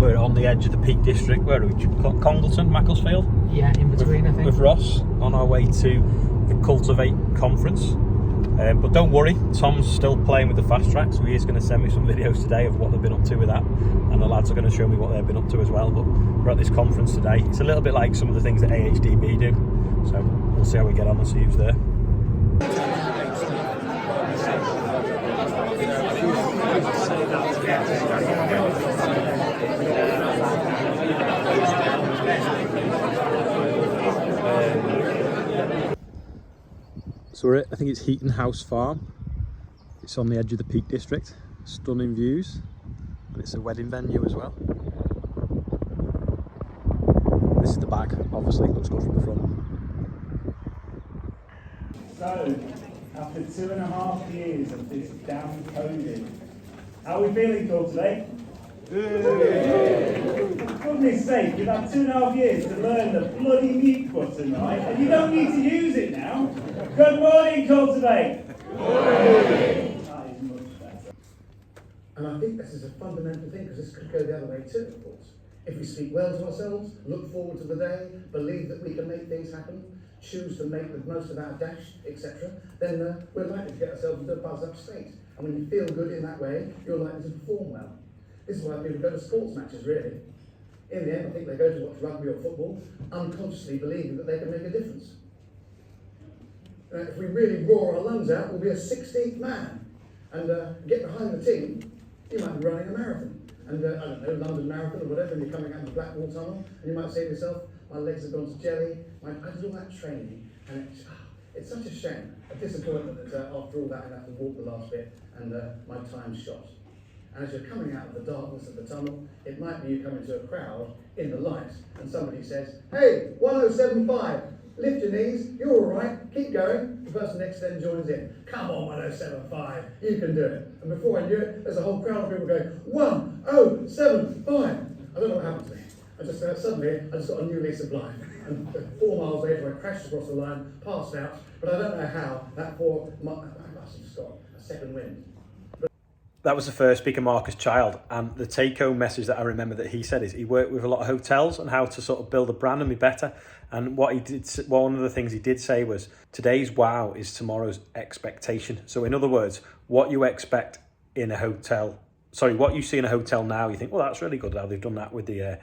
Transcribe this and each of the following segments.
We're on the edge of the Peak District. Where are we? Congleton, Macclesfield? Yeah, in between, I think. With Ross, on our way to the Cultivate conference. But don't worry, Tom's still playing with the Fastrac, so he is going to send me some videos today of what they've been up to with that. And the lads are going to show me what they've been up to as well. But we're at this conference today. It's a little bit like some of the things that AHDB do. So we'll see how we get on and see who's there. So we're at, I think it's Heaton House Farm. It's on the edge of the Peak District. Stunning views, and it's a wedding venue as well. This is the back, obviously, looks good from the front. So, after 2.5 years of this damn COVID, how are we feeling for today? For goodness sake, you've had 2.5 years to learn the bloody mute button, right? And you don't need to use it now. Good morning, Cultivate! Good morning! That is much better. And I think this is a fundamental thing, because this could go the other way too, of course. If we speak well to ourselves, look forward to the day, believe that we can make things happen, choose to make the most of our dash, etc., then we're likely to get ourselves into a buzz-up state. And when you feel good in that way, you're likely to perform well. This is why people go to sports matches, really. In the end, I think they go to watch rugby or football, unconsciously believing that they can make a difference. If we really roar our lungs out, we'll be a 16th man. And get behind the team, you might be running a marathon. And I don't know, London Marathon or whatever, and you're coming out of the Blackwall Tunnel, and you might say to yourself, my legs have gone to jelly, I did all that training, and it's such a shame, a disappointment that after all that I have to walk the last bit, and my time's shot. And as you're coming out of the darkness of the tunnel, it might be you come into a crowd in the light, and somebody says, hey, 1075, lift your knees, you're all right, keep going. The person next to them joins in. Come on, 1075, you can do it. And before I knew it, there's a whole crowd of people going, 1075. I don't know what happened to me. Suddenly, I just got a new lease of life. And 4 miles later, I crashed across the line, passed out, but I don't know how that 4 miles, I must have just got a second wind. That was the first speaker, Marcus Child, and the take-home message that I remember that he said is he worked with a lot of hotels and how to sort of build a brand and be better. And what he did, one of the things he did say was, today's wow is tomorrow's expectation. So in other words, what you expect in a hotel, what you see in a hotel now, you think, well, that's really good how they've done that with the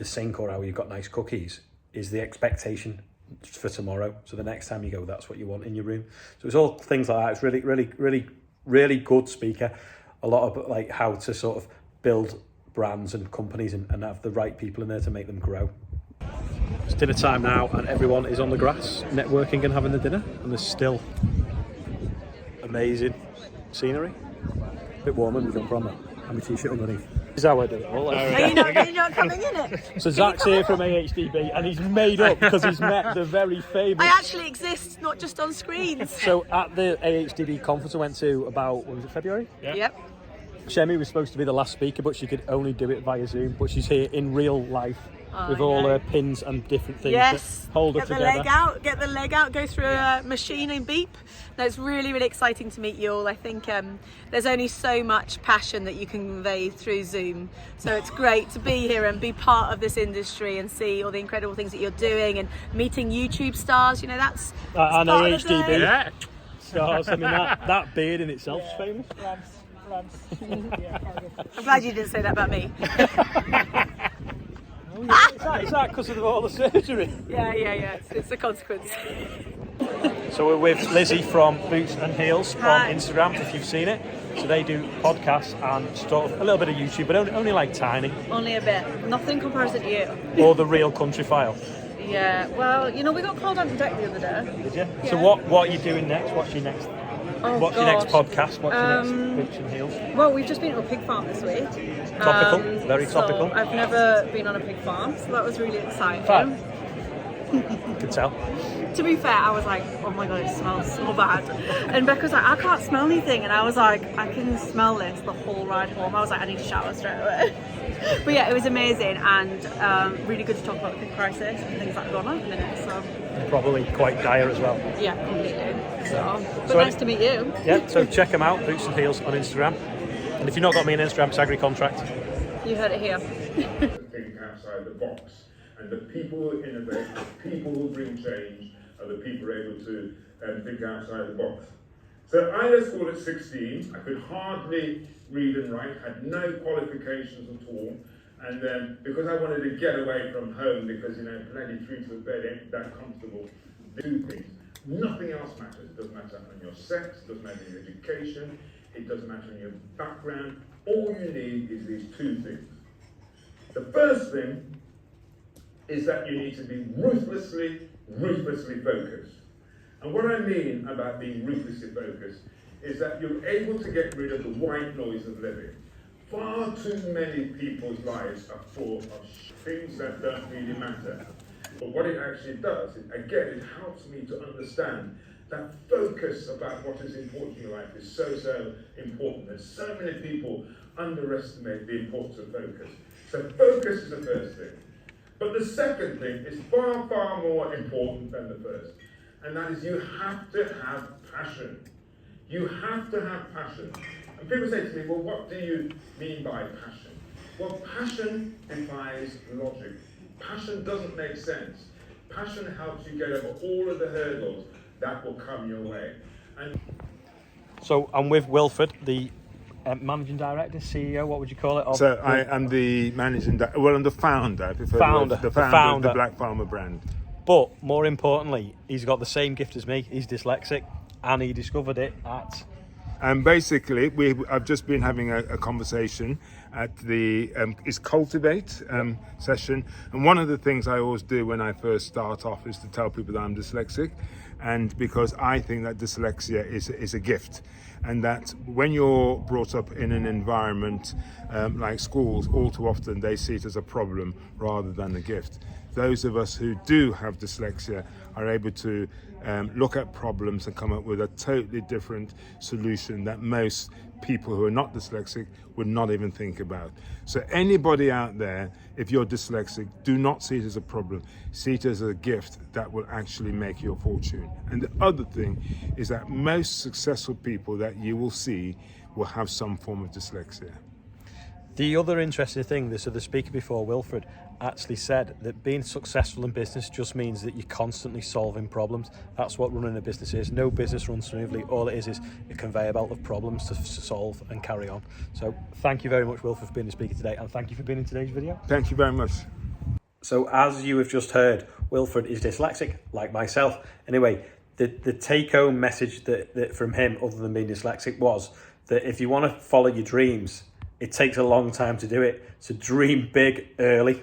sink, or how you've got nice cookies, is the expectation for tomorrow. So the next time you go, that's what you want in your room. So it's all things like that. It's really, really, really, really good speaker. A lot of like how to sort of build brands and companies and have the right people in there to make them grow. It's dinner time now, and everyone is on the grass networking and having the dinner, and there's still amazing scenery. A bit warm when we jump on that, and my t-shirt underneath. This is how I do it. Are you not coming in it? So Zach's here from AHDB, and he's made up because he's met the very famous... I actually exist, not just on screens. So at the AHDB conference I went to about, what was it, February? Yeah. Yep. Chemmy was supposed to be the last speaker, but she could only do it via Zoom. But she's here in real life with all her pins and different things that hold her together. Get the leg out, go through a machine and beep. No, it's really, really exciting to meet you all. I think there's only so much passion that you can convey through Zoom. So it's great to be here and be part of this industry and see all the incredible things that you're doing and meeting YouTube stars. You know, that's and AHDB. Yeah. Stars. I mean, that beard in itself is famous. I'm glad you didn't say that about me. Is that because of all the surgery? Yeah. It's the consequence. So we're with Lizzie from Boots and Heels on Instagram, if you've seen it. So they do podcasts and sort of a little bit of YouTube, but only like tiny. Only a bit. Nothing in comparison to you. Or the real Country File. Yeah. Well, you know, we got called on deck the other day. Did you? Yeah. So what are you doing next? What's your next? What's your next podcast? What's your next Boots and Heels? Well, we've just been to a pig farm this week. Topical, very topical. So I've never been on a pig farm, so that was really exciting. You can tell. To be fair, I was like, oh my god, it smells so bad. And Becca was like, I can't smell anything. And I was like, I can smell this the whole ride home. I was like, I need to shower straight away. But yeah, it was amazing and really good to talk about the pig crisis and things that are going on at the minute. So. Probably quite dire as well. Yeah, completely. But nice to meet you. Yeah, so check them out, Boots and Heels on Instagram. And if you've not got me on Instagram, it's AgriContract. You heard it here. Think outside the box, and the people who innovate, the people who bring change, are the people able to think outside the box. So I left school at 16. I could hardly read and write, had no qualifications at all, and then because I wanted to get away from home, because plenty through to the bed ain't that comfortable. Two things. Nothing else matters. It doesn't matter on your sex, it doesn't matter your education, it doesn't matter on your background. All you need is these two things. The first thing is that you need to be ruthlessly focused. And what I mean about being ruthlessly focused is that you're able to get rid of the white noise of living. Far too many people's lives are full of things that don't really matter. But what it actually does, it helps me to understand that focus about what is important in your life is so important. And so many people underestimate the importance of focus. So focus is the first thing. But the second thing is far more important than the first. And that is you have to have passion. You have to have passion. And people say to me, well, what do you mean by passion? Well, passion defies logic. Passion doesn't make sense. Passion helps you get over all of the hurdles that will come your way. And So I'm with Wilfred, the managing director, CEO, what would you call it? So I am the managing director, well, I'm the founder. The founder of the Black Farmer brand. But more importantly, he's got the same gift as me. He's dyslexic, and he discovered it at... And basically, I've just been having a conversation at the cultivate session. And one of the things I always do when I first start off is to tell people that I'm dyslexic. And because I think that dyslexia is a gift. And that when you're brought up in an environment like schools, all too often they see it as a problem rather than a gift. Those of us who do have dyslexia are able to look at problems and come up with a totally different solution that most people who are not dyslexic would not even think about. So anybody out there, if you're dyslexic, do not see it as a problem. See it as a gift that will actually make your fortune. And the other thing is that most successful people that you will see will have some form of dyslexia. The other interesting thing, so the speaker before, Wilfred, actually said that being successful in business just means that you're constantly solving problems. That's what running a business is. No business runs smoothly. All it is a conveyor belt of problems to solve and carry on. So thank you very much, Wilfred, for being the speaker today, and thank you for being in today's video. Thank you very much. So as you have just heard, Wilfred is dyslexic, like myself. Anyway, the take-home message that from him, other than being dyslexic, was that if you want to follow your dreams, it takes a long time to do it. So dream big early.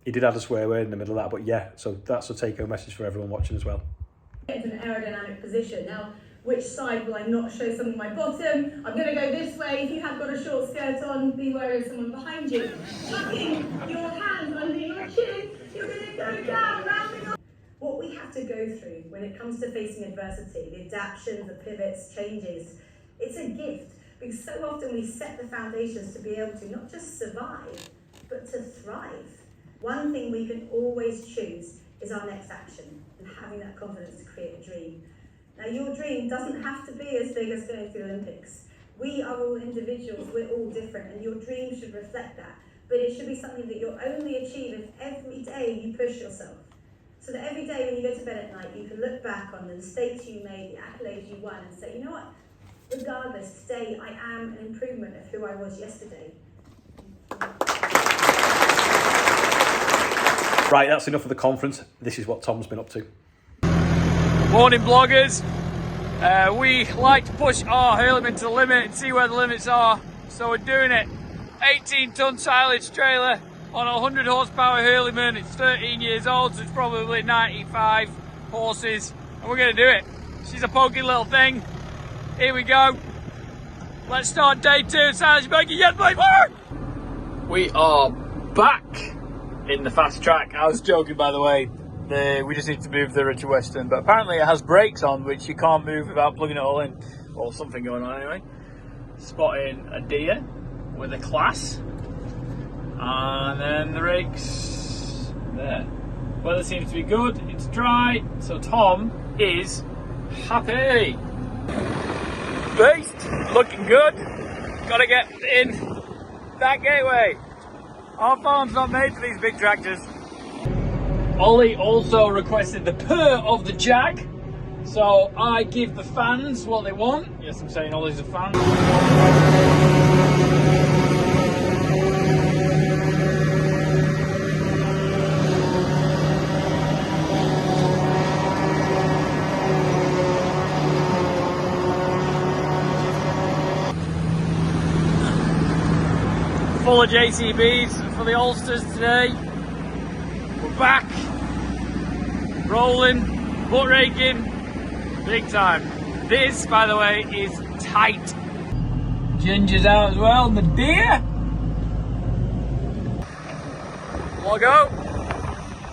He did add a swear word in the middle of that, but yeah, so that's a take-home message for everyone watching as well. It's an aerodynamic position. Now, which side will I not show some of my bottom? I'm going to go this way. If you have got a short skirt on, be wary of someone behind you. Tucking your hands under your chin, you're going to go down, rounding off. What we have to go through when it comes to facing adversity, the adaptations, the pivots, changes, it's a gift. Because so often we set the foundations to be able to not just survive, but to thrive. One thing we can always choose is our next action and having that confidence to create a dream. Now, your dream doesn't have to be as big as going to the Olympics. We are all individuals, we're all different, and your dream should reflect that. But it should be something that you'll only achieve if every day you push yourself. So that every day when you go to bed at night, you can look back on the mistakes you made, the accolades you won, and say, you know what? Regardless, today I am an improvement of who I was yesterday. Right, that's enough of the conference. This is what Tom's been up to. Morning bloggers. We like to push our hurling to the limit and see where the limits are. So we're doing it. 18-ton silage trailer on a 100 horsepower hurling. It's 13 years old, so it's probably 95 horses. And we're gonna do it. She's a pokey little thing. Here we go. Let's start day 2. Silage buggy, yes, boy, forward! We are back in the Fastrac. I was joking, by the way. We just need to move the Richard Western, but apparently it has brakes on, which you can't move without plugging it all in. Or something going on anyway. Spotting a deer with a class. And then the rigs there. Weather seems to be good. It's dry, so Tom is happy. Beast, looking good. Gotta get in that gateway. Our farm's not made for these big tractors. Ollie also requested the purr of the Jag, so I give the fans what they want. Yes, I'm saying Ollie's a fan. Full of JCBs for the Ulsters today. We're back, rolling, butt raking, big time. This, by the way, is tight. Ginger's out as well, and the deer. Logo,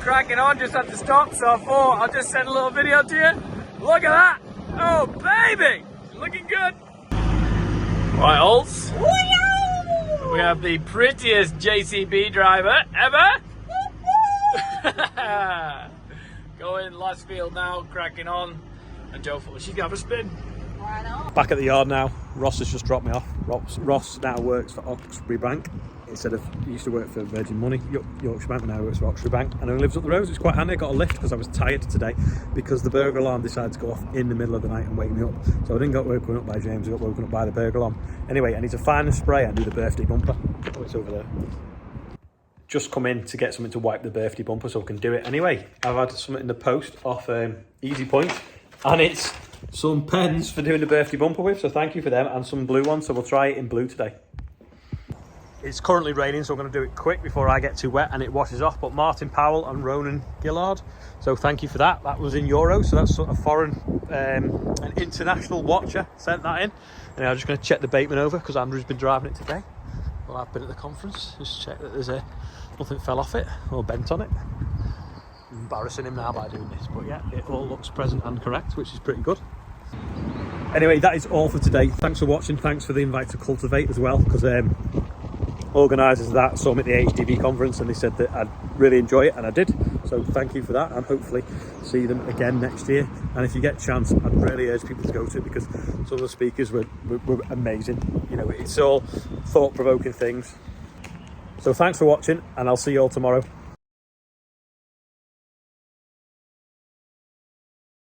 cracking on, just had to stop, so I thought I'll just send a little video to you. Look at that! Oh baby, it's looking good. Right, Ults. We have the prettiest JCB driver ever. Going last field now, cracking on. And Joe thought she's gonna have a spin. Right on. Back at the yard now. Ross has just dropped me off. Ross now works for Oxbury Bank instead of, he used to work for Virgin Money, Yorkshire Bank, and now he works for Oxbury Bank, and only lives up the road. It's quite handy. I got a lift because I was tired today because the burglar alarm decided to go off in the middle of the night and wake me up. So I didn't get woken up by James, I got woken up by the burglar alarm. Anyway, I need to find a spray and do the birthday bumper. Oh, it's over there. Just come in to get something to wipe the birthday bumper so I can do it. Anyway, I've had something in the post off Easy Point, and it's some pens for doing the birthday bumper with, so thank you for them, and some blue ones, so we'll try it in blue today. It's currently raining, so I'm going to do it quick before I get too wet and it washes off, but Martin Powell and Ronan Gillard, so thank you for that. That was in euros, so that's sort of foreign, an international watcher sent that in. And I'm just going to check the bateman over because Andrew's been driving it today. Well, I've been at the conference, just check that there's nothing fell off it or bent on it. Embarrassing him now by doing this, but yeah, it all looks present and correct, which is pretty good. Anyway, that is all for today. Thanks for watching. Thanks for the invite to Cultivate as well, because organisers of that saw me at the HDV conference and they said that I'd really enjoy it, and I did. So thank you for that, and hopefully see them again next year. And if you get a chance, I'd really urge people to go to it because some of the speakers were amazing. You know, it's all thought-provoking things. So thanks for watching, and I'll see you all tomorrow.